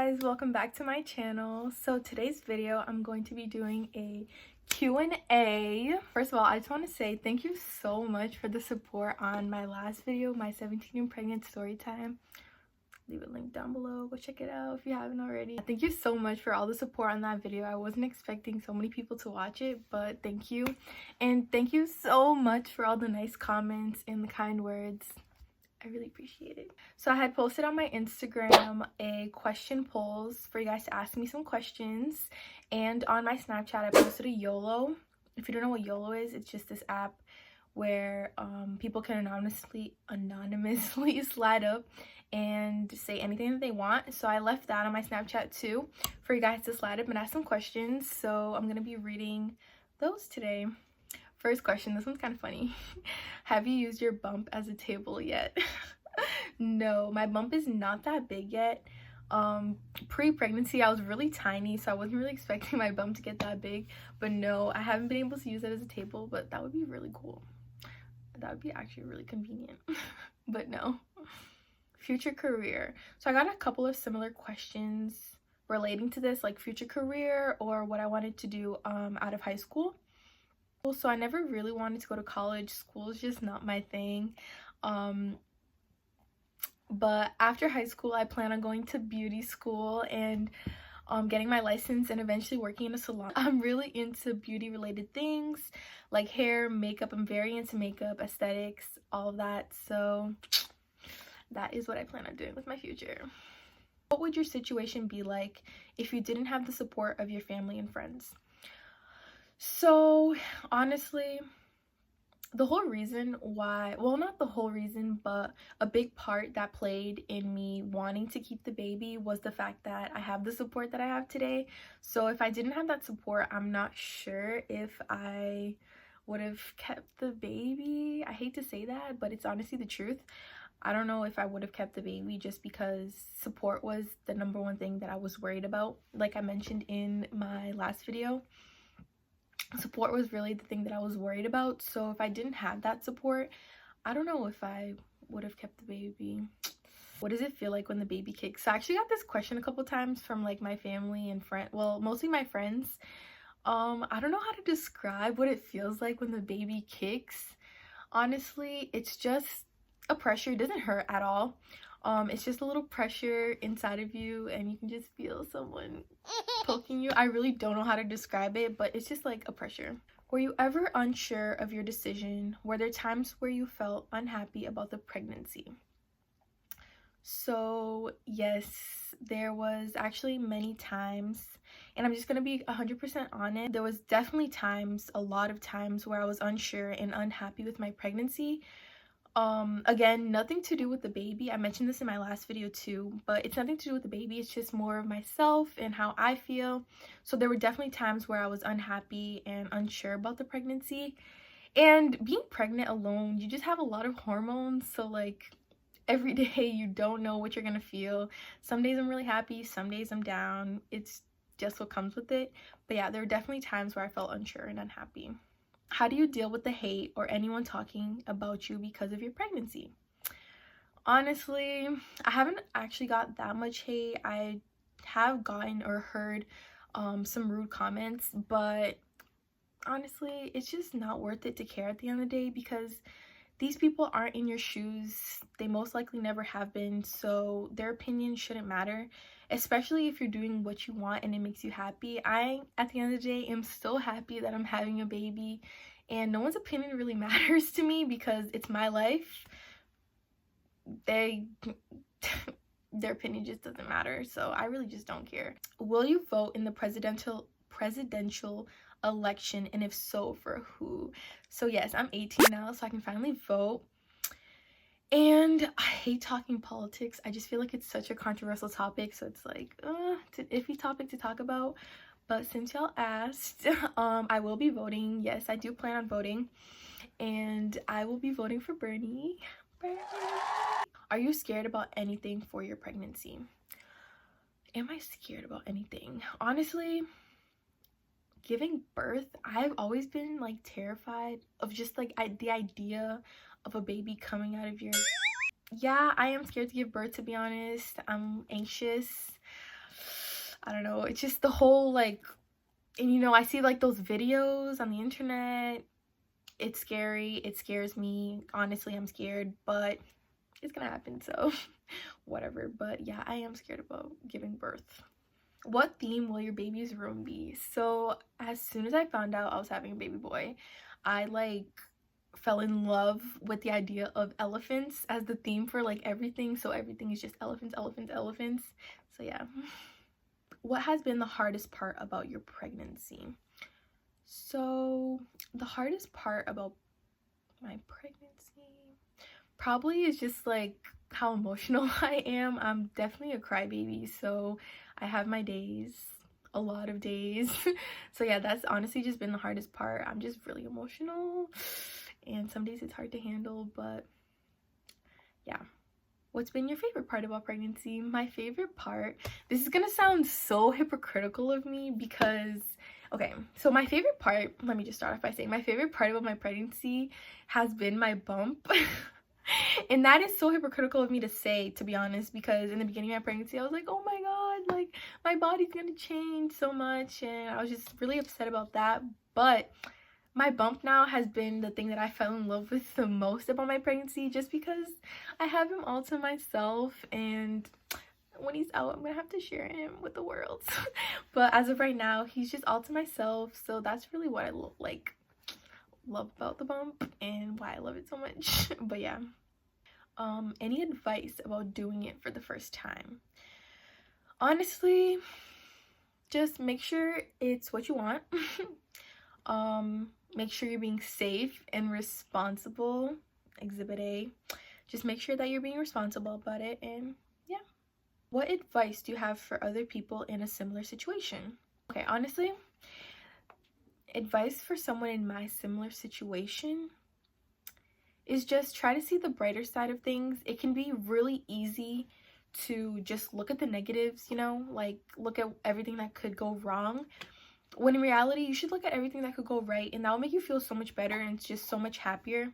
guys, welcome back to my channel. So today's video I'm going to be doing a Q&A. First of all, I just want to say thank you so much for the support on my last video, my 17 and pregnant story time. Leave a link down below, go check it out if you haven't already. Thank you so much for all the support on that video. I wasn't expecting so many people to watch it, but thank you. And thank you so much for all the nice comments and the kind words. I really appreciate it. So I had posted on my Instagram a question polls for you guys to ask me some questions, and on my Snapchat I posted a YOLO. If you don't know what YOLO is, it's just this app where people can anonymously slide up and say anything that they want. So I left that on my Snapchat too for you guys to slide up and ask some questions. So I'm gonna be reading those today. First question, this one's kind of funny. Have you used your bump as a table yet? No, my bump is not that big yet. Pre-pregnancy I was really tiny, so I wasn't really expecting my bump to get that big, but no, I haven't been able to use it as a table, but that would be really cool. That would be actually really convenient. But no. Future career. So I got a couple of similar questions relating to this, like future career or what I wanted to do out of high school. So I never really wanted to go to college. School is just not my thing. But after high school I plan on going to beauty school and getting my license and eventually working in a salon. I'm really into beauty related things like hair, makeup. I'm very into makeup, aesthetics, all of that. So that is what I plan on doing with my future. What would your situation be like if you didn't have the support of your family and friends? So honestly, the whole reason why, well, not the whole reason, but a big part that played in me wanting to keep the baby was the fact that I have the support that I have today. So if I didn't have that support, I'm not sure if I would have kept the baby. I hate to say that, but it's honestly the truth. I don't know if I would have kept the baby just because support was the number one thing that I was worried about. Like I mentioned in my last video, support was really the thing that I was worried about. So if I didn't have that support, I don't know if I would have kept the baby. What does it feel like when the baby kicks? So I actually got this question a couple times from like my family and friends, well, mostly my friends. I don't know how to describe what it feels like when the baby kicks. Honestly, it's just a pressure. It doesn't hurt at all. It's just a little pressure inside of you and you can just feel someone poking you. I really don't know how to describe it, but it's just like a pressure. Were you ever unsure of your decision? Were there times where you felt unhappy about the pregnancy? So yes, there was actually many times, and I'm just gonna be 100% honest. There was definitely times, a lot of times, where I was unsure and unhappy with my pregnancy. Again, nothing to do with the baby. I mentioned this in my last video too, but it's nothing to do with the baby. It's just more of myself and how I feel. So there were definitely times where I was unhappy and unsure about the pregnancy. And being pregnant alone, you just have a lot of hormones. So like every day you don't know what you're gonna feel. Some days I'm really happy, some days I'm down. It's just what comes with it. But yeah, there were definitely times where I felt unsure and unhappy. How do you deal with the hate or anyone talking about you because of your pregnancy? Honestly, I haven't actually got that much hate. I have gotten or heard some rude comments, but honestly, it's just not worth it to care at the end of the day because these people aren't in your shoes. They most likely never have been, so their opinion shouldn't matter, especially if you're doing what you want and it makes you happy. I, at the end of the day, am so happy that I'm having a baby, and no one's opinion really matters to me because it's my life. Their opinion just doesn't matter, so I really just don't care. Will you vote in the presidential election, and if so, for who? So yes, I'm 18 now, so I can finally vote. And I hate talking politics. I just feel like it's such a controversial topic, so it's like it's an iffy topic to talk about. But since y'all asked, I will be voting. Yes, I do plan on voting, and I will be voting for Bernie. Are you scared about anything for your pregnancy? Am I scared about anything? Honestly, giving birth, I've always been like terrified of just like the idea of a baby coming out of your yeah, I am scared to give birth, to be honest. I'm anxious. I don't know, it's just the whole like, and you know, I see like those videos on the internet. It's scary, it scares me. Honestly, I'm scared, but it's gonna happen, so whatever. But yeah, I am scared about giving birth. What theme will your baby's room be? So as soon as I found out I was having a baby boy, I like fell in love with the idea of elephants as the theme for like everything. So everything is just elephants, elephants, elephants. So yeah. What has been the hardest part about your pregnancy? So the hardest part about my pregnancy probably is just like how emotional I am. I'm definitely a crybaby, so I have my days, a lot of days. So yeah, that's honestly just been the hardest part. I'm just really emotional, and some days it's hard to handle, but yeah. What's been your favorite part about pregnancy? My favorite part, this is gonna sound so hypocritical of me because, okay, so my favorite part, let me just start off by saying my favorite part about my pregnancy has been my bump. And that is so hypocritical of me to say, to be honest, because in the beginning of my pregnancy, I was like, oh my god, like my body's gonna change so much, and I was just really upset about that. But my bump now has been the thing that I fell in love with the most about my pregnancy, just because I have him all to myself, and when he's out, I'm gonna have to share him with the world. But as of right now, he's just all to myself, so that's really what I love about the bump and why I love it so much. But yeah. Any advice about doing it for the first time? Honestly, just make sure it's what you want. Make sure you're being safe and responsible. Exhibit A. Just make sure that you're being responsible about it, and yeah. What advice do you have for other people in a similar situation? Okay, honestly, advice for someone in my similar situation is just try to see the brighter side of things. It can be really easy to just look at the negatives, you know, like look at everything that could go wrong, when in reality you should look at everything that could go right, and that will make you feel so much better and it's just so much happier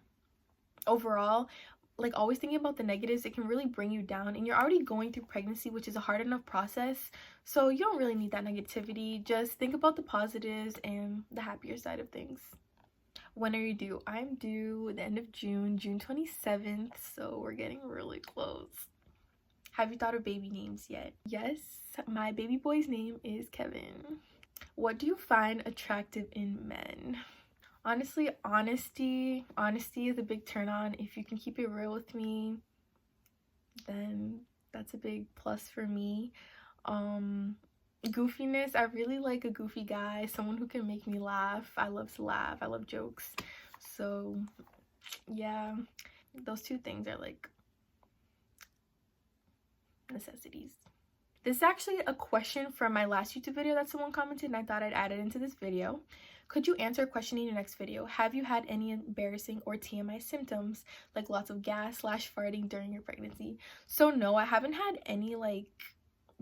overall. Like always thinking about the negatives, it can really bring you down, and you're already going through pregnancy, which is a hard enough process, so you don't really need that negativity. Just think about the positives and the happier side of things. When are you due? I'm due the end of June, June 27th, so we're getting really close. Have you thought of baby names yet? Yes, my baby boy's name is Kevin. What do you find attractive in men? Honestly, honesty is a big turn on. If you can keep it real with me, then that's a big plus for me. Goofiness, I really like a goofy guy, someone who can make me laugh. I love to laugh, I love jokes. So yeah, those two things are like necessities. This is actually a question from my last YouTube video that someone commented, and I thought I'd add it into this video. Could you answer a question in your next video? Have you had any embarrassing or TMI symptoms, like lots of gas / farting during your pregnancy? So no, I haven't had any like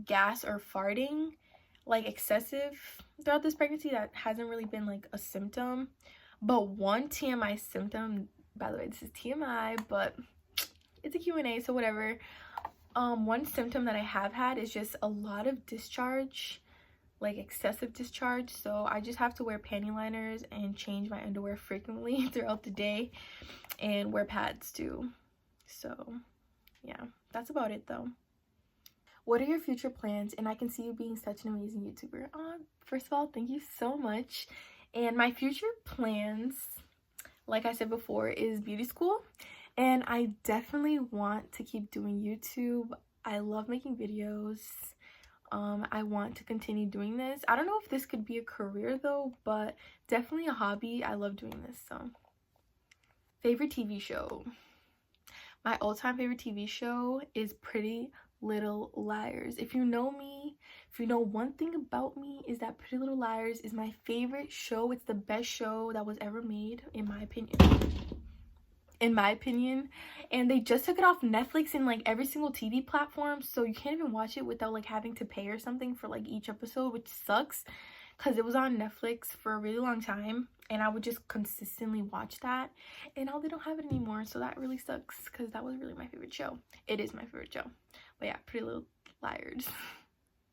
gas or farting like excessive throughout this pregnancy. That hasn't really been like a symptom. But one TMI symptom, by the way, this is TMI, but it's a Q&A, so whatever. One symptom that I have had is just a lot of discharge, like excessive discharge. So I just have to wear panty liners and change my underwear frequently throughout the day, and wear pads too. So yeah, that's about it though. What are your future plans? And I can see you being such an amazing YouTuber. First of all, thank you so much. And my future plans, like I said before, is beauty school. And I definitely want to keep doing YouTube. I love making videos. I want to continue doing this. I don't know if this could be a career though, but definitely a hobby. I love doing this. So, favorite TV show. My all-time favorite TV show is Pretty Little Liars. If you know me, if you know one thing about me, is that Pretty Little Liars is my favorite show. It's the best show that was ever made, in my opinion. And they just took it off Netflix and like every single TV platform, so you can't even watch it without like having to pay or something for like each episode, which sucks because it was on Netflix for a really long time and I would just consistently watch that, and now they don't have it anymore, so that really sucks because that was really my favorite show. It is my favorite show. But yeah, Pretty Little Liars.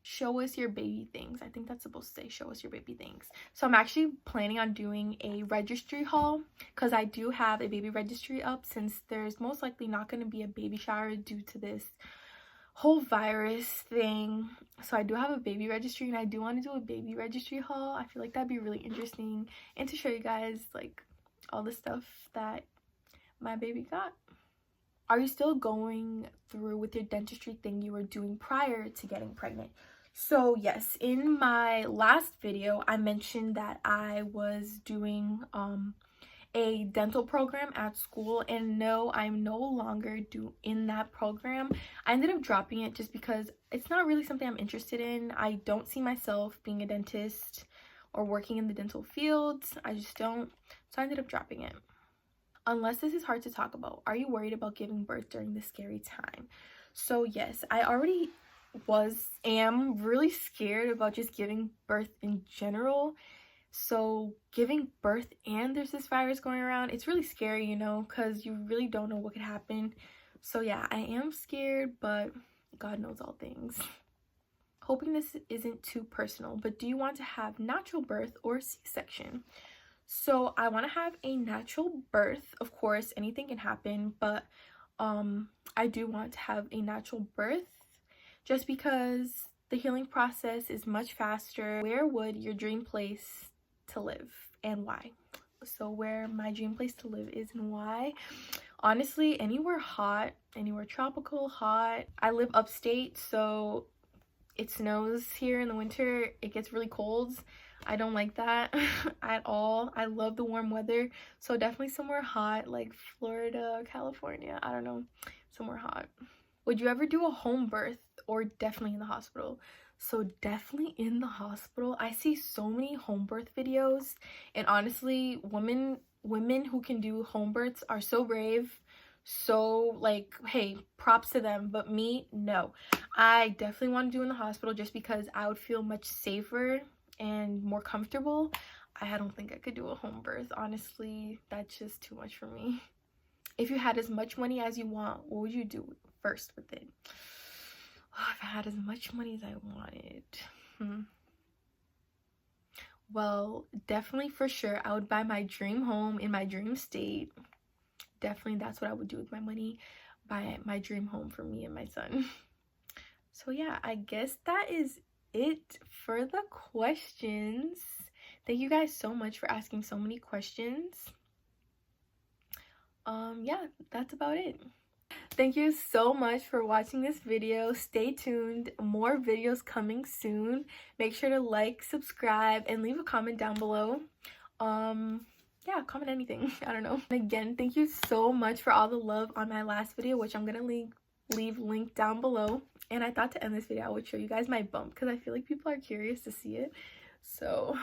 show us your baby things. I think that's supposed to say show us your baby things. So I'm actually planning on doing a registry haul because I do have a baby registry up, since there's most likely not going to be a baby shower due to this whole virus thing. So I do have a baby registry, and I do want to do a baby registry haul. I feel like that'd be really interesting, and to show you guys like all the stuff that my baby got. Are you still going through with your dentistry thing you were doing prior to getting pregnant? So yes, in my last video I mentioned that I was doing a dental program at school, and no, I'm no longer in that program. I ended up dropping it just because it's not really something I'm interested in. I don't see myself being a dentist or working in the dental field. I just don't. So I ended up dropping it. Unless this is hard to talk about, are you worried about giving birth during this scary time? So yes, I already am really scared about just giving birth in general. So giving birth and there's this virus going around, it's really scary, you know, because you really don't know what could happen. So yeah, I am scared, but God knows all things. Hoping this isn't too personal, but do you want to have natural birth or C-section? So I want to have a natural birth. Of course, anything can happen, but I do want to have a natural birth just because the healing process is much faster. Where would your dream place to live and why? So where my dream place to live is and why? Honestly, anywhere hot, anywhere tropical, hot. I live upstate, so it snows here in the winter. It gets really cold. I don't like that at all. I love the warm weather, so definitely somewhere hot like Florida, California. I don't know, somewhere hot. Would you ever do a home birth or definitely in the hospital? So definitely in the hospital. I see so many home birth videos, and honestly, women who can do home births are so brave. So like, hey, props to them. But me, no. I definitely want to do in the hospital just because I would feel much safer and more comfortable. I don't think I could do a home birth. Honestly, that's just too much for me. If you had as much money as you want, what would you do first with it? Oh, if I had as much money as I wanted, well, definitely for sure I would buy my dream home in my dream state. Definitely that's what I would do with my money. Buy my dream home for me and my son. So yeah, I guess that is it for the questions. Thank you guys so much for asking so many questions. Yeah, that's about it. Thank you so much for watching this video. Stay tuned, more videos coming soon. Make sure to like, subscribe, and leave a comment down below. Yeah, comment anything. I don't know. And again, thank you so much for all the love on my last video, which I'm gonna leave link down below. And I thought to end this video I would show you guys my bump because I feel like people are curious to see it. So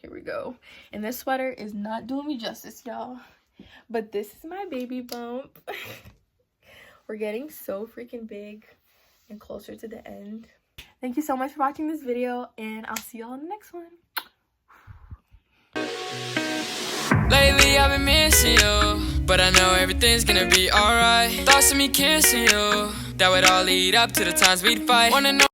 here we go. And this sweater is not doing me justice, y'all, but this is my baby bump. We're getting so freaking big and closer to the end. Thank you so much for watching this video, and I'll see y'all in the next one. Lately I've been missing you, but I know everything's gonna be alright. Thoughts of me kissing you, that would all lead up to the times we'd fight. Wanna know